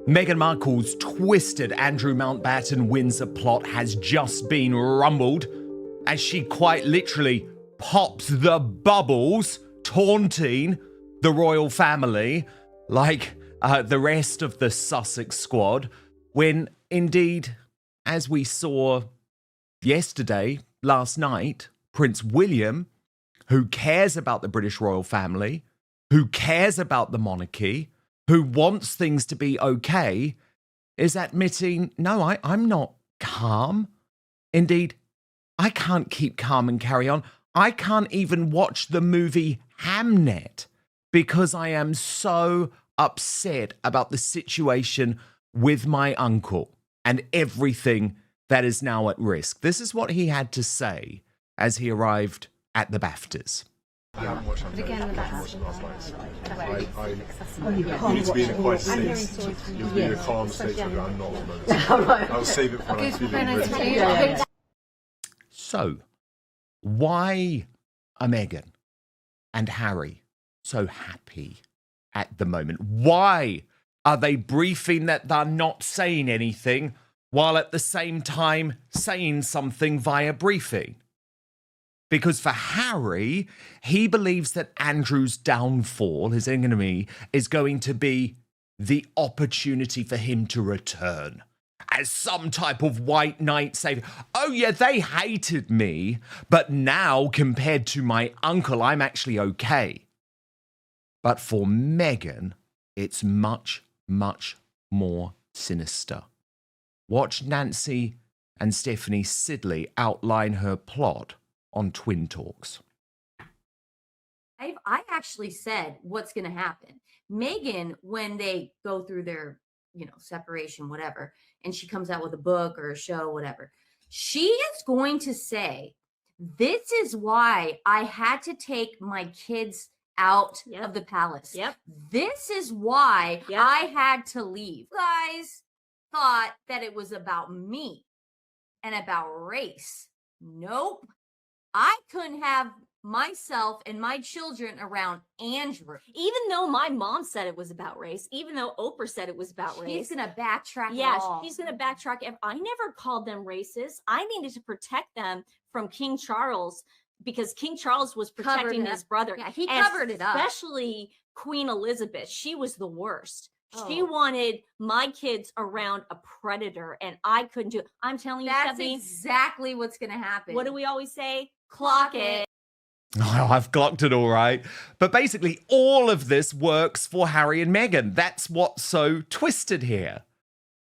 Meghan Markle's twisted Andrew Mountbatten Windsor plot has just been rumbled as she quite literally pops the bubbles, taunting the royal family like the rest of the Sussex squad, when indeed, as we saw yesterday, last night, Prince William, who cares about the British royal family, who cares about the monarchy, who wants things to be okay, is admitting, no, I'm not calm. Indeed, I can't keep calm and carry on. I can't even watch the movie Hamnet because I am so upset about the situation with my uncle and everything that is now at risk. This is what he had to say as he arrived at the BAFTAs. I haven't watched Hamlet. I watched it last night. You need to be in a quiet state. You need to be in a calm state. So I'm not at the moment. I'll save it for when I'm feeling ready. So, why are Meghan and Harry so happy at the moment? Why are they briefing that they're not saying anything while at the same time saying something via briefing? Because for Harry, he believes that Andrew's downfall, his enemy, is going to be the opportunity for him to return as some type of white knight savior. Oh yeah, they hated me, but now compared to my uncle, I'm actually okay. But for Meghan, it's much, much more sinister. Watch Nancy and Stephanie Sidley outline her plot on Twin Talks. I actually said what's going to happen. Meghan, when they go through their, separation, whatever, and she comes out with a book or a show, whatever, she is going to say, this is why I had to take my kids out of the palace. This is why I had to leave. You guys thought that it was about me and about race. Nope. I couldn't have myself and my children around Andrew. Even though my mom said it was about race, even though Oprah said it was about race. She's going to backtrack. Yeah, she's going to backtrack. I never called them racist. I needed to protect them from King Charles because King Charles was protecting his brother. Yeah, he covered it up. Especially Queen Elizabeth. She was the worst. She Oh. wanted my kids around a predator, and I couldn't do it. I'm telling you, That's Stephanie, exactly what's going to happen. what do we always say? Clock it. Oh, I've clocked it all right. But basically, all of this works for Harry and Meghan. That's what's so twisted here.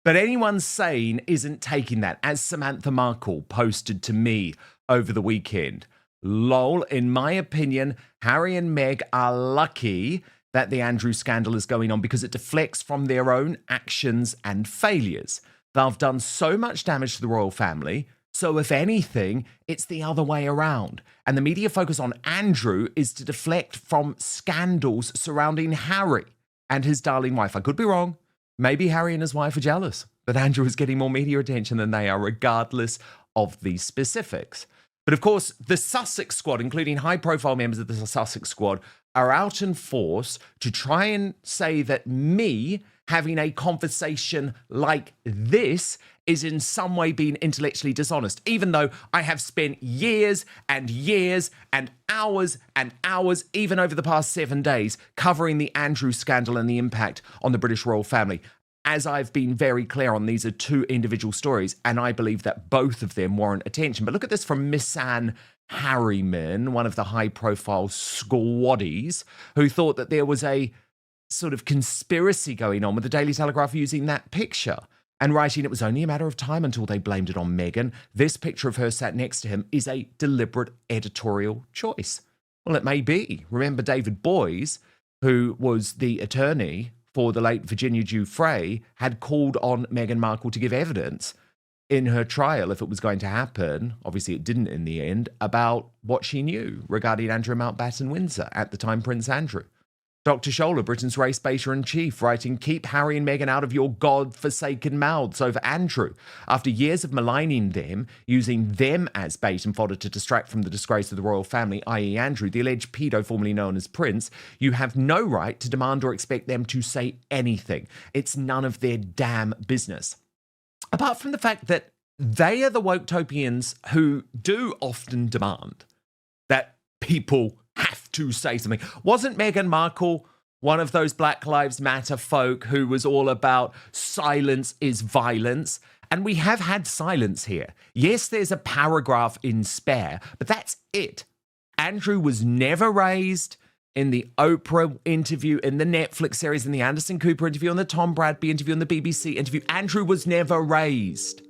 But anyone sane isn't taking that, as Samantha Markle posted to me over the weekend. Lol, in my opinion, Harry and Meg are lucky that the Andrew scandal is going on because it deflects from their own actions and failures. They've done so much damage to the royal family. So if anything, it's the other way around. And the media focus on Andrew is to deflect from scandals surrounding Harry and his darling wife. I could be wrong. Maybe Harry and his wife are jealous, but Andrew is getting more media attention than they are, regardless of the specifics. But of course, the Sussex squad, including high-profile members of the Sussex squad, are out in force to try and say that me having a conversation like this is in some way being intellectually dishonest, even though I have spent years and years and hours, even over the past 7 days, covering the Andrew scandal and the impact on the British royal family. As I've been very clear on, these are two individual stories, and I believe that both of them warrant attention. But look at this from Miss Anne Harriman, one of the high-profile squaddies, who thought that there was a sort of conspiracy going on with the Daily Telegraph using that picture and writing it was only a matter of time until they blamed it on Meghan. This picture of her sat next to him is a deliberate editorial choice. Well, it may be. Remember David Boys, who was the attorney for the late Virginia Giuffre, had called on Meghan Markle to give evidence in her trial, if it was going to happen, obviously it didn't in the end, about what she knew regarding Andrew Mountbatten Windsor, at the time Prince Andrew. Dr. Scholler, Britain's race baiter in chief, writing, "Keep Harry and Meghan out of your God-forsaken mouths over Andrew. After years of maligning them, using them as bait and fodder to distract from the disgrace of the royal family, i.e. Andrew, the alleged pedo formerly known as Prince, you have no right to demand or expect them to say anything. It's none of their damn business." Apart from the fact that they are the woke-topians who do often demand that people have to say something. Wasn't Meghan Markle one of those Black Lives Matter folk who was all about silence is violence? And we have had silence here. Yes, there's a paragraph in spare, but that's it. Andrew was never raised in the Oprah interview, in the Netflix series, in the Anderson Cooper interview, in the Tom Bradby interview, in the BBC interview. Andrew was never raised.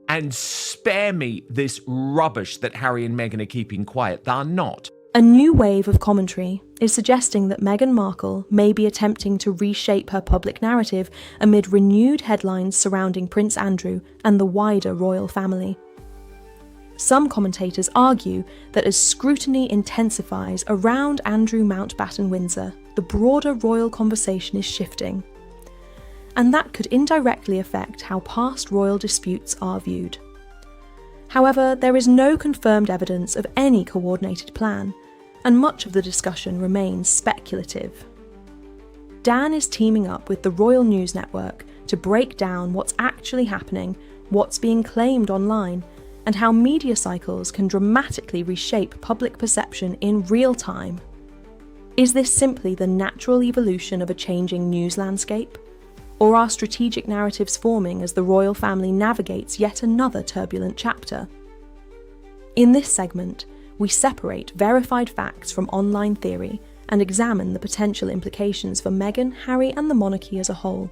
And spare me this rubbish that Harry and Meghan are keeping quiet. They're not. A new wave of commentary is suggesting that Meghan Markle may be attempting to reshape her public narrative amid renewed headlines surrounding Prince Andrew and the wider royal family. Some commentators argue that as scrutiny intensifies around Andrew Mountbatten Windsor, the broader royal conversation is shifting. And that could indirectly affect how past royal disputes are viewed. However, there is no confirmed evidence of any coordinated plan, and much of the discussion remains speculative. Dan is teaming up with the Royal News Network to break down what's actually happening, what's being claimed online, and how media cycles can dramatically reshape public perception in real time. Is this simply the natural evolution of a changing news landscape? Or are strategic narratives forming as the royal family navigates yet another turbulent chapter? In this segment, we separate verified facts from online theory and examine the potential implications for Meghan, Harry, and the monarchy as a whole.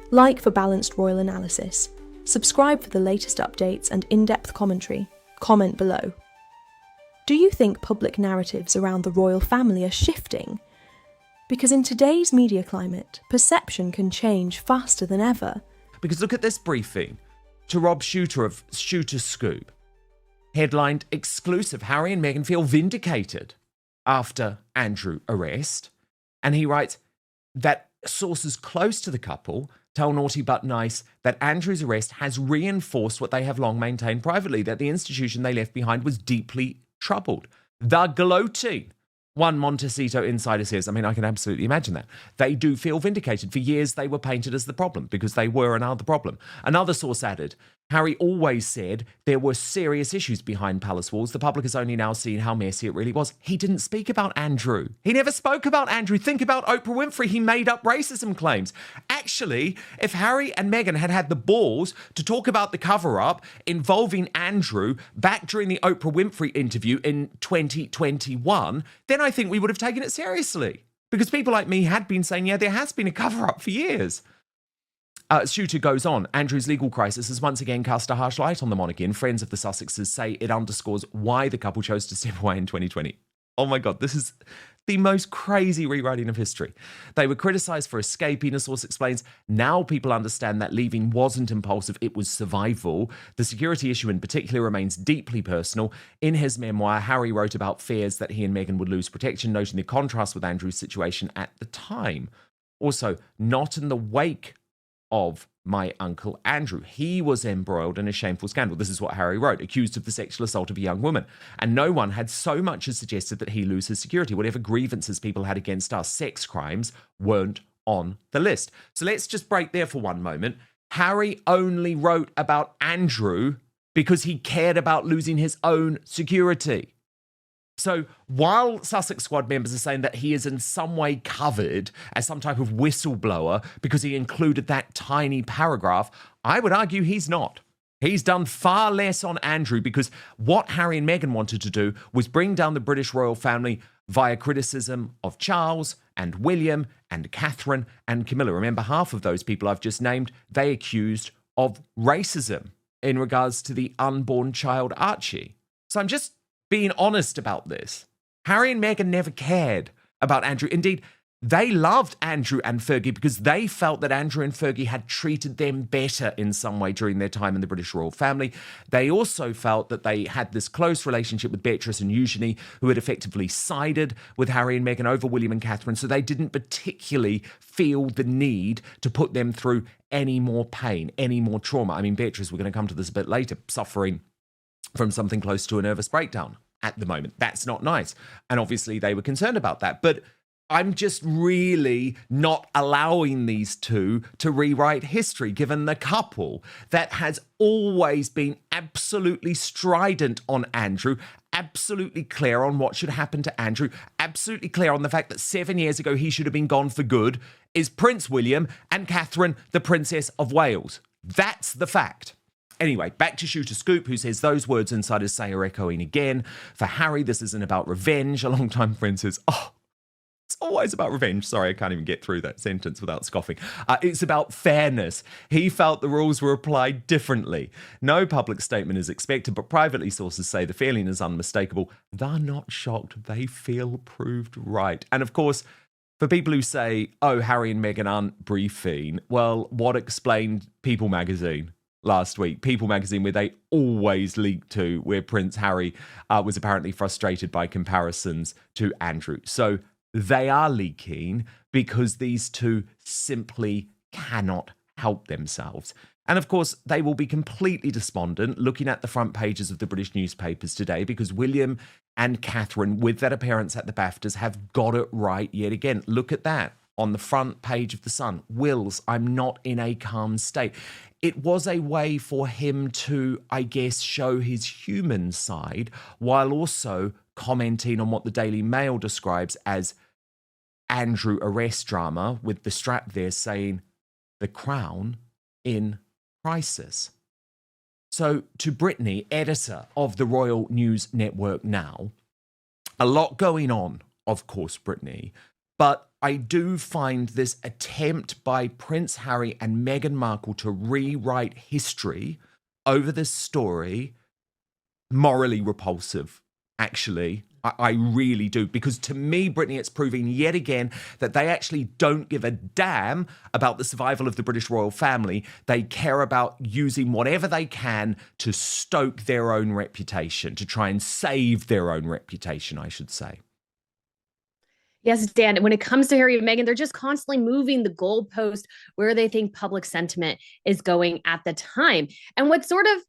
Like for balanced royal analysis, subscribe for the latest updates and in-depth commentary. Comment below. Do you think public narratives around the royal family are shifting? Because in today's media climate, perception can change faster than ever. Because look at this briefing to Rob Shooter of Shooter Scoop. Headlined, "Exclusive, Harry and Meghan feel vindicated after Andrew arrest." And he writes that sources close to the couple tell Naughty But Nice that Andrew's arrest has reinforced what they have long maintained privately, that the institution they left behind was deeply troubled. The gloating. One Montecito insider says, I mean, I can absolutely imagine that. They do feel vindicated. For years, they were painted as the problem because they were another problem. Another source added, Harry always said there were serious issues behind palace walls. The public has only now seen how messy it really was. He didn't speak about Andrew. He never spoke about Andrew. Think about Oprah Winfrey. He made up racism claims. Actually, if Harry and Meghan had had the balls to talk about the cover-up involving Andrew back during the Oprah Winfrey interview in 2021, then I think we would have taken it seriously. Because people like me had been saying, yeah, there has been a cover-up for years. Shooter goes on, Andrew's legal crisis has once again cast a harsh light on the monarchy, and friends of the Sussexes say it underscores why the couple chose to step away in 2020. Oh my God, this is the most crazy rewriting of history. They were criticised for escaping, a source explains. Now people understand that leaving wasn't impulsive, it was survival. The security issue in particular remains deeply personal. In his memoir, Harry wrote about fears that he and Meghan would lose protection, noting the contrast with Andrew's situation at the time. Also, not in the wake of my uncle Andrew. He was embroiled in a shameful scandal. This is what Harry wrote, accused of the sexual assault of a young woman. And no one had so much as suggested that he lose his security. Whatever grievances people had against us, sex crimes weren't on the list. So let's just break there for one moment. Harry only wrote about Andrew because he cared about losing his own security. So while Sussex Squad members are saying that he is in some way covered as some type of whistleblower because he included that tiny paragraph, I would argue he's not. He's done far less on Andrew because what Harry and Meghan wanted to do was bring down the British royal family via criticism of Charles and William and Catherine and Camilla. Remember, half of those people I've just named, they accused of racism in regards to the unborn child Archie. So I'm just being honest about this. Harry and Meghan never cared about Andrew. Indeed, they loved Andrew and Fergie because they felt that Andrew and Fergie had treated them better in some way during their time in the British royal family. They also felt that they had this close relationship with Beatrice and Eugenie, who had effectively sided with Harry and Meghan over William and Catherine, so they didn't particularly feel the need to put them through any more pain, any more trauma. I mean, Beatrice, we're going to come to this a bit later, suffering from something close to a nervous breakdown at the moment. That's not nice. And obviously they were concerned about that. But I'm just really not allowing these two to rewrite history, given the couple that has always been absolutely strident on Andrew, absolutely clear on what should happen to Andrew, absolutely clear on the fact that 7 years ago he should have been gone for good, is Prince William and Catherine, the Princess of Wales. That's the fact. Anyway, back to Shooter Scoop, who says those words insiders say are echoing again. For Harry, this isn't about revenge. A long-time friend says, it's always about revenge. Sorry, I can't even get through that sentence without scoffing. It's about fairness. He felt the rules were applied differently. No public statement is expected, but privately sources say the feeling is unmistakable. They're not shocked. They feel proved right. And of course, for people who say, oh, Harry and Meghan aren't briefing, well, what explained People magazine last week? People magazine, where they always leak to, where Prince Harry was apparently frustrated by comparisons to Andrew. So they are leaking because these two simply cannot help themselves. And of course, they will be completely despondent looking at the front pages of the British newspapers today because William and Catherine, with that appearance at the BAFTAs, have got it right yet again. Look at that on the front page of The Sun. Wills, I'm not in a calm state. It was a way for him to, I guess, show his human side while also commenting on what the Daily Mail describes as Andrew arrest drama, with the strap there saying the Crown in crisis. So to Brittany, editor of the Royal News Network now, a lot going on, of course, Brittany, but I do find this attempt by Prince Harry and Meghan Markle to rewrite history over this story morally repulsive, actually. I really do, because to me, Brittany, it's proving yet again that they actually don't give a damn about the survival of the British royal family. They care about using whatever they can to stoke their own reputation, to try and save their own reputation, I should say. Yes, Dan, when it comes to Harry and Meghan, they're just constantly moving the goalpost where they think public sentiment is going at the time. And what's sort of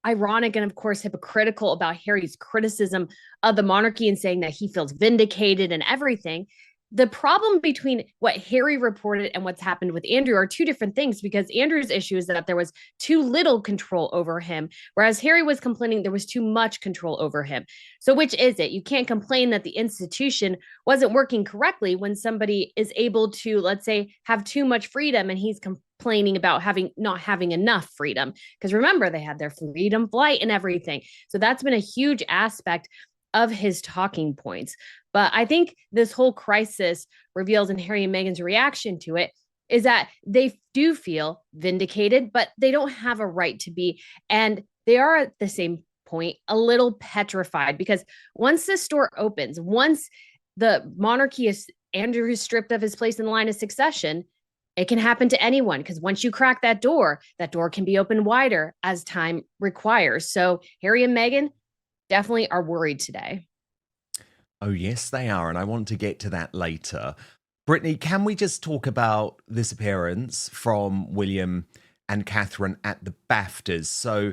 ironic and, of course, hypocritical about Harry's criticism of the monarchy and saying that he feels vindicated and everything, the problem between what Harry reported and what's happened with Andrew are two different things, because Andrew's issue is that there was too little control over him, whereas Harry was complaining there was too much control over him. So which is it? You can't complain that the institution wasn't working correctly when somebody is able to, let's say, have too much freedom, and he's complaining about not having enough freedom. Because remember, they had their freedom flight and everything. So that's been a huge aspect of his talking points. But I think this whole crisis reveals in Harry and Meghan's reaction to it is that they do feel vindicated, but they don't have a right to be. And they are at the same point a little petrified, because once this door opens, once the monarchy is Andrew is stripped of his place in the line of succession, it can happen to anyone, because once you crack that door can be opened wider as time requires. So Harry and Meghan definitely are worried today. Oh, yes, they are. And I want to get to that later. Brittany, can we just talk about this appearance from William and Catherine at the BAFTAs? So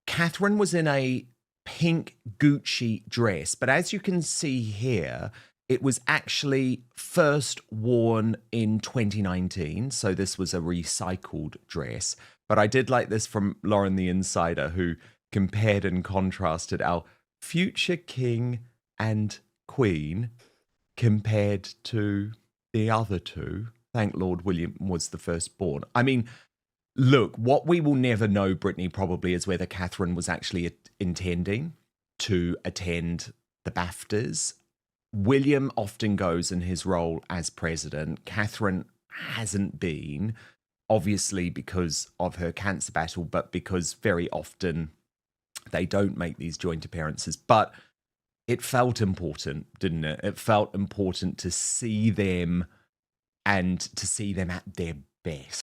Catherine was in a pink Gucci dress, but as you can see here, it was actually first worn in 2019. So this was a recycled dress. But I did like this from Lauren the Insider, who compared and contrasted our future king and queen compared to the other two. Thank Lord William was the firstborn. I mean, look, what we will never know, Brittany, probably is whether Catherine was actually intending to attend the BAFTAs. William often goes in his role as president. Catherine hasn't been, obviously because of her cancer battle, but because very often they don't make these joint appearances. But it felt important, didn't it? It felt important to see them and to see them at their best.